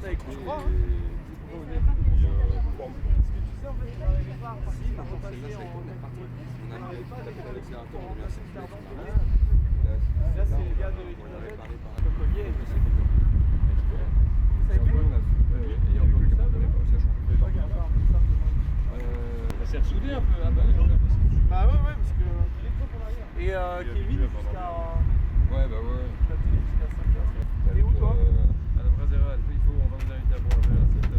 Bah écoute, je crois. Là, c'est les gars de le collier. Ça s'est ressoudé un peu. Bah ouais, parce que. Et Kevin, jusqu'à. Ouais, bah ouais. Jusqu'à 5h. T'es où toi? À la Brasera, on va vous inviter à boire un verre à 7h.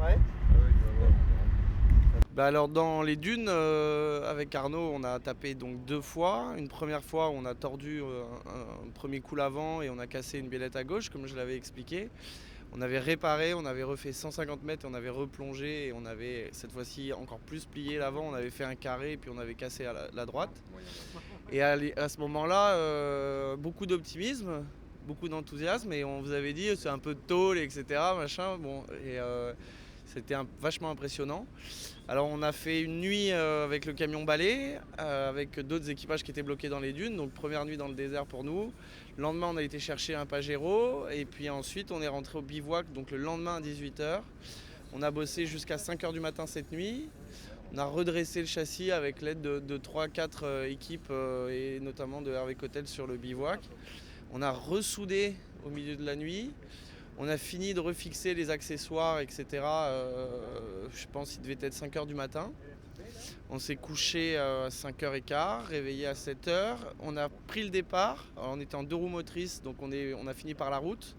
Ouais. Ah ouais, tu vas voir. Bah alors dans les dunes, avec Arnaud, on a tapé donc 2 fois. Une première fois, on a tordu un premier coup l'avant et on a cassé une biellette à gauche, comme je l'avais expliqué. On avait réparé, on avait refait 150 mètres et on avait replongé et on avait cette fois-ci encore plus plié l'avant. On avait fait un carré et puis on avait cassé à la droite. Et à ce moment-là, beaucoup d'optimisme, beaucoup d'enthousiasme et on vous avait dit c'est un peu de tôle, etc. Machin. Bon, et c'était vachement impressionnant. Alors on a fait une nuit avec le camion balai, avec d'autres équipages qui étaient bloqués dans les dunes. Donc première nuit dans le désert pour nous. Le lendemain on a été chercher un Pajero et puis ensuite on est rentré au bivouac donc le lendemain à 18h. On a bossé jusqu'à 5h du matin cette nuit. On a redressé le châssis avec l'aide de 3-4 équipes et notamment de Hervé Cotel sur le bivouac. On a ressoudé au milieu de la nuit. On a fini de refixer les accessoires, etc. Je pense qu'il devait être 5h du matin. On s'est couché à 5h15, réveillé à 7h. On a pris le départ. Alors, on était en 2 roues motrices, donc on a fini par la route.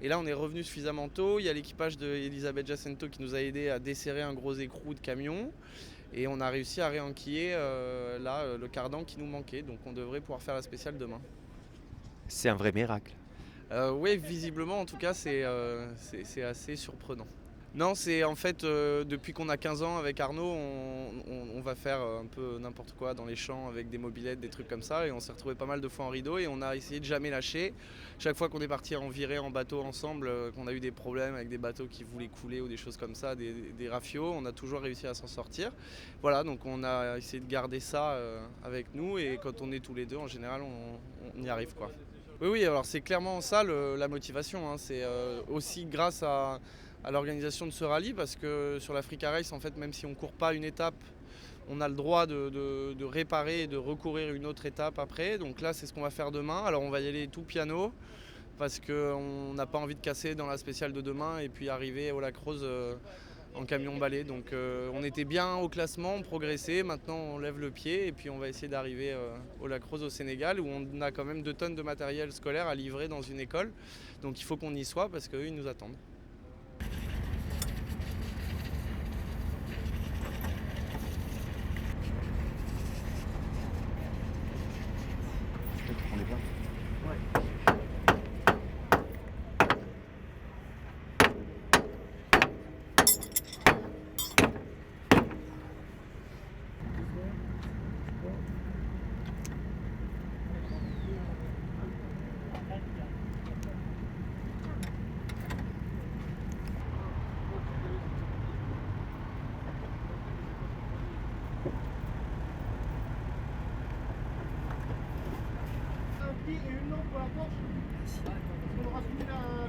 Et là, on est revenu suffisamment tôt. Il y a l'équipage d'Elisabeth Jacento qui nous a aidé à desserrer un gros écrou de camion. Et on a réussi à réenquiller le cardan qui nous manquait. Donc on devrait pouvoir faire la spéciale demain. C'est un vrai miracle. Oui, visiblement, en tout cas, c'est assez surprenant. Non, c'est en fait, depuis qu'on a 15 ans avec Arnaud, on va faire un peu n'importe quoi dans les champs avec des mobylettes, des trucs comme ça. Et on s'est retrouvé pas mal de fois en rideau et on a essayé de jamais lâcher. Chaque fois qu'on est parti en virée en bateau ensemble, qu'on a eu des problèmes avec des bateaux qui voulaient couler ou des choses comme ça, des rafios, on a toujours réussi à s'en sortir. Voilà, donc on a essayé de garder ça avec nous et quand on est tous les deux, en général, on y arrive quoi. Oui, alors c'est clairement ça la motivation. Hein. C'est aussi grâce à l'organisation de ce rallye parce que sur l'Africa Race, en fait, même si on ne court pas une étape, on a le droit de réparer et de recourir une autre étape après. Donc là, c'est ce qu'on va faire demain. Alors on va y aller tout piano parce qu'on n'a pas envie de casser dans la spéciale de demain et puis arriver au Lac Rose en camion balai. Donc on était bien au classement, on progressait. Maintenant, on lève le pied et puis on va essayer d'arriver au Lac Rose au Sénégal où on a quand même 2 tonnes de matériel scolaire à livrer dans une école. Donc il faut qu'on y soit parce qu'eux, ils nous attendent. On est bien. Ouais. Et une lampe pour la Porsche. On aura fini la